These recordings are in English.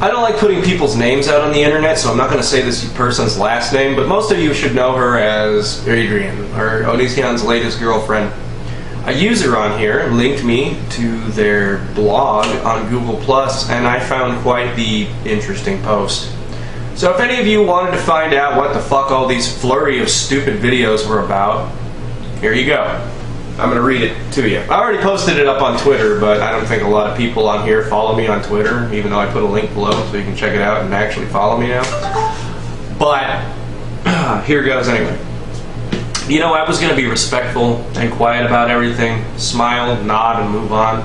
I don't like putting people's names out on the internet, so I'm not going to say this person's last name, but most of you should know her as Adrian, or Onision's latest girlfriend. A user on here linked me to their blog on Google+, and I found quite the interesting post. So if any of you wanted to find out what the fuck all these flurry of stupid videos were about, here you go. I'm going to read it to you. I already posted it up on Twitter, but I don't think a lot of people on here follow me on Twitter, even though I put a link below so you can check it out and actually follow me now. But here goes anyway. You know, I was going to be respectful and quiet about everything, smile, nod, and move on.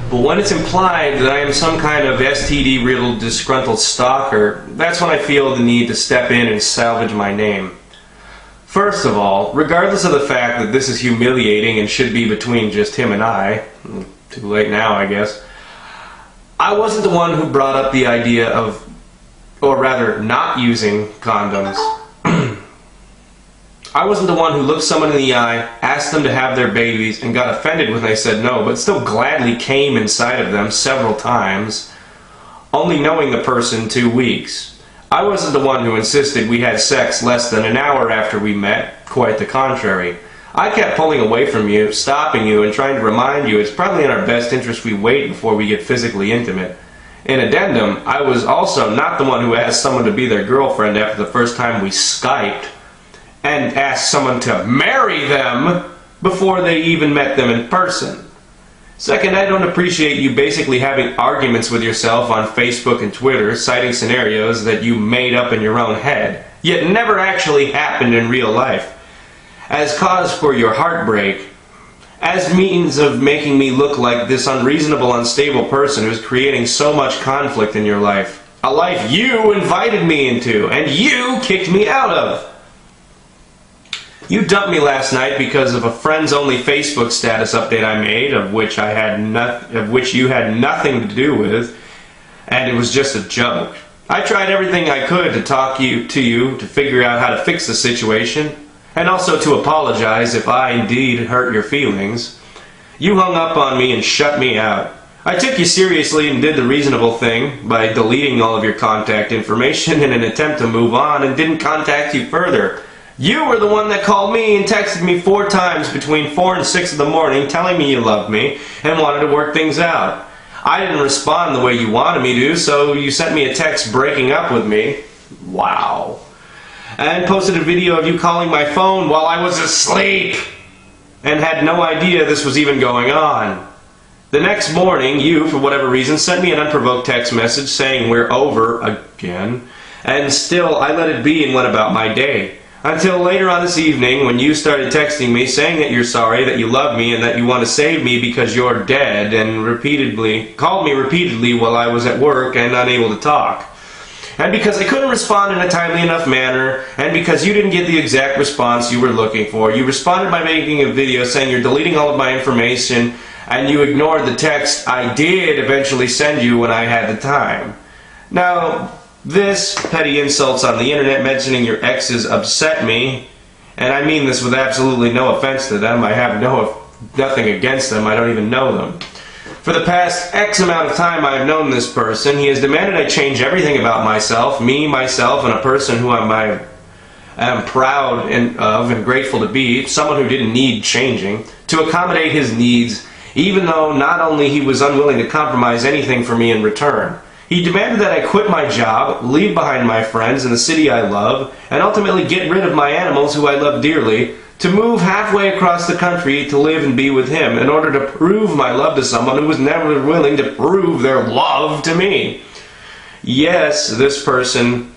But when it's implied that I am some kind of STD-riddled, disgruntled stalker, that's when I feel the need to step in and salvage my name. First of all, regardless of the fact that this is humiliating and should be between just him and I, too late now, I guess, I wasn't the one who brought up the idea of, or rather, not using condoms. I wasn't the one who looked someone in the eye, asked them to have their babies, and got offended when they said no, but still gladly came inside of them several times, only knowing the person 2 weeks. I wasn't the one who insisted we had sex less than an hour after we met, quite the contrary. I kept pulling away from you, stopping you, and trying to remind you it's probably in our best interest we wait before we get physically intimate. In addendum, I was also not the one who asked someone to be their girlfriend after the first time we Skyped, and asked someone to marry them before they even met them in person. Second, I don't appreciate you basically having arguments with yourself on Facebook and Twitter, citing scenarios that you made up in your own head, yet never actually happened in real life, as cause for your heartbreak, as means of making me look like this unreasonable, unstable person who's creating so much conflict in your life. A life you invited me into, and you kicked me out of. You dumped me last night because of a friends-only Facebook status update I made, of which you had nothing to do with, and it was just a joke. I tried everything I could to talk to you to figure out how to fix the situation, and also to apologize if I indeed hurt your feelings. You hung up on me and shut me out. I took you seriously and did the reasonable thing by deleting all of your contact information in an attempt to move on and didn't contact you further. You were the one that called me and texted me 4 times between 4 and 6 in the morning telling me you loved me and wanted to work things out. I didn't respond the way you wanted me to, so you sent me a text breaking up with me. Wow. And posted a video of you calling my phone while I was asleep and had no idea this was even going on. The next morning, you, for whatever reason, sent me an unprovoked text message saying we're over again, and still I let it be and went about my day. Until later on this evening when you started texting me saying that you're sorry, that you love me, and that you want to save me because you're dead, and called me repeatedly while I was at work and unable to talk. And because I couldn't respond in a timely enough manner, and because you didn't get the exact response you were looking for, you responded by making a video saying you're deleting all of my information, and you ignored the text I did eventually send you when I had the time. Now, this petty insults on the internet mentioning your exes upset me, and I mean this with absolutely no offense to them. I have nothing against them. I don't even know them. For the past X amount of time I've known this person, he has demanded I change everything about myself, myself, and a person who I am proud of and grateful to be, someone who didn't need changing, to accommodate his needs, even though not only he was unwilling to compromise anything for me in return. He demanded that I quit my job, leave behind my friends in the city I love, and ultimately get rid of my animals who I love dearly, to move halfway across the country to live and be with him in order to prove my love to someone who was never willing to prove their love to me. Yes, this person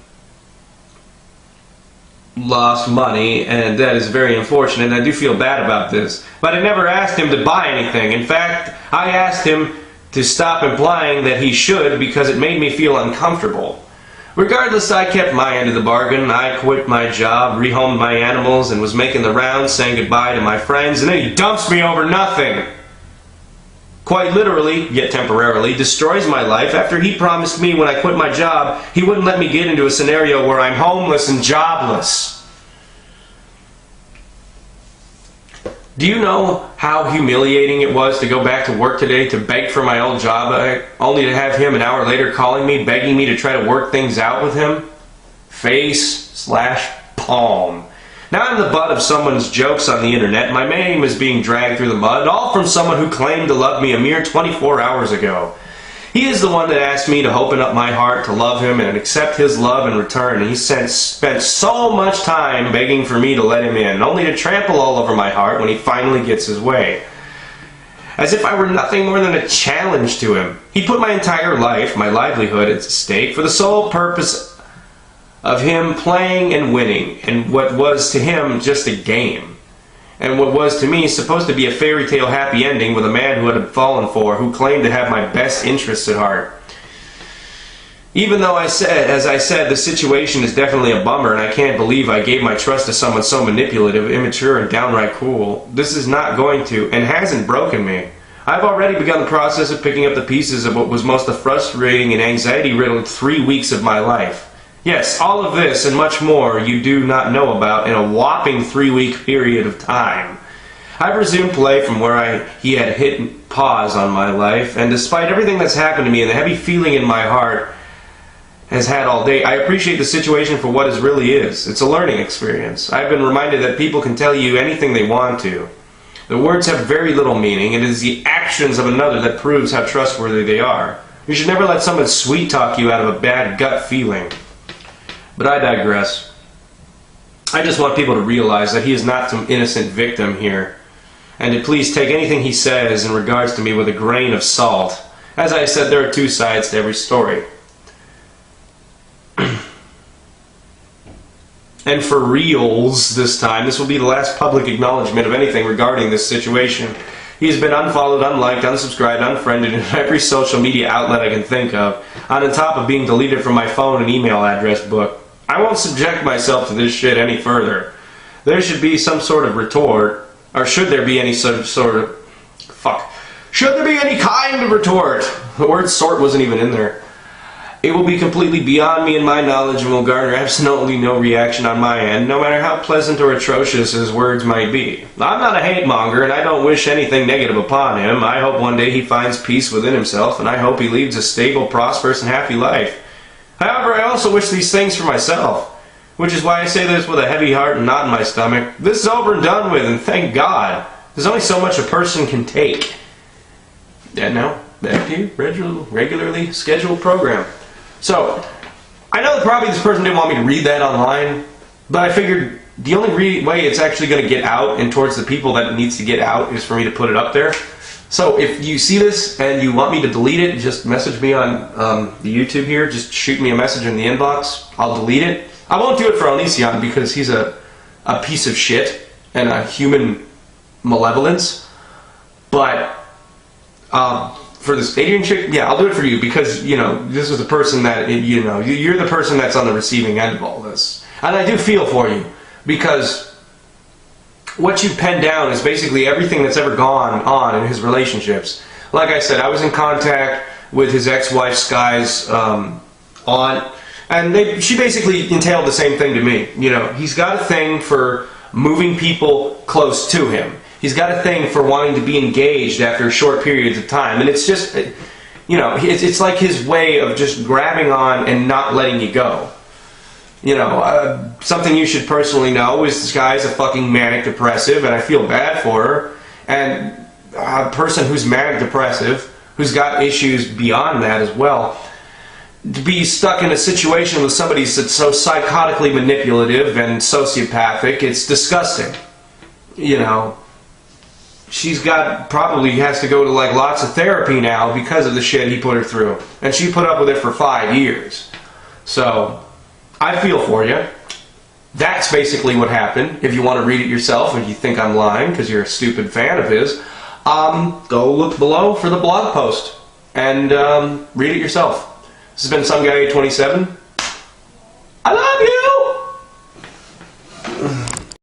lost money, and that is very unfortunate, and I do feel bad about this. But I never asked him to buy anything. In fact, I asked him to stop implying that he should because it made me feel uncomfortable. Regardless, I kept my end of the bargain. I quit my job, rehomed my animals, and was making the rounds saying goodbye to my friends, and then he dumps me over nothing. Quite literally, yet temporarily, destroys my life after he promised me when I quit my job he wouldn't let me get into a scenario where I'm homeless and jobless. Do you know how humiliating it was to go back to work today to beg for my old job, only to have him an hour later calling me, begging me to try to work things out with him? Face/palm. Now I'm the butt of someone's jokes on the internet. My name is being dragged through the mud, all from someone who claimed to love me a mere 24 hours ago. He is the one that asked me to open up my heart to love him and accept his love in return. And he spent so much time begging for me to let him in, only to trample all over my heart when he finally gets his way. As if I were nothing more than a challenge to him. He put my entire life, my livelihood, at stake for the sole purpose of him playing and winning, and what was to him just a game. And what was to me supposed to be a fairy tale happy ending with a man who had fallen for, who claimed to have my best interests at heart. Even though as I said, the situation is definitely a bummer, and I can't believe I gave my trust to someone so manipulative, immature, and downright cruel, this is not going to, and hasn't broken me. I've already begun the process of picking up the pieces of what was most a frustrating and anxiety-riddled 3 weeks of my life. Yes, all of this and much more you do not know about in a whopping 3-week period of time. I've resumed play from where he had hit pause on my life, and despite everything that's happened to me and the heavy feeling in my heart has had all day, I appreciate the situation for what it really is. It's a learning experience. I've been reminded that people can tell you anything they want to. The words have very little meaning. It is the actions of another that proves how trustworthy they are. You should never let someone sweet talk you out of a bad gut feeling. But I digress. I just want people to realize that he is not some innocent victim here, and to please take anything he says in regards to me with a grain of salt. As I said, there are two sides to every story. And for reals this time, this will be the last public acknowledgement of anything regarding this situation. He has been unfollowed, unliked, unsubscribed, unfriended in every social media outlet I can think of, on top of being deleted from my phone and email address book. I won't subject myself to this shit any further. There should be some sort of retort, or should there be any sort of should there be any kind of retort? The word sort wasn't even in there. It will be completely beyond me and my knowledge and will garner absolutely no reaction on my end, no matter how pleasant or atrocious his words might be. I'm not a hate monger, and I don't wish anything negative upon him. I hope one day he finds peace within himself, and I hope he leads a stable, prosperous, and happy life. However, I also wish these things for myself, which is why I say this with a heavy heart and knot in my stomach. This is over and done with, and thank God. There's only so much a person can take. And now, back to you, regularly scheduled program. So, I know that probably this person didn't want me to read that online, but I figured the only way it's actually going to get out and towards the people that it needs to get out is for me to put it up there. So if you see this and you want me to delete it, just message me on the YouTube here. Just shoot me a message in the inbox. I'll delete it. I won't do it for Onision because he's a piece of shit and a human malevolence. But for this Adrian chick, yeah, I'll do it for you because, you know, this is the person that, you know, you're the person that's on the receiving end of all this. And I do feel for you because what you pen down is basically everything that's ever gone on in his relationships. Like I said, I was in contact with his ex-wife Sky's aunt, and she basically entailed the same thing to me. You know, he's got a thing for moving people close to him. He's got a thing for wanting to be engaged after short periods of time, and it's just, you know, it's like his way of just grabbing on and not letting you go. You know, something you should personally know is this guy's a fucking manic depressive, and I feel bad for her. And a person who's manic depressive, who's got issues beyond that as well, to be stuck in a situation with somebody that's so psychotically manipulative and sociopathic, it's disgusting. You know, she's probably has to go to like lots of therapy now because of the shit he put her through. And she put up with it for 5 years. So I feel for you. That's basically what happened. If you want to read it yourself, if you think I'm lying because you're a stupid fan of his, go look below for the blog post and read it yourself. This has been someguy827. I love you!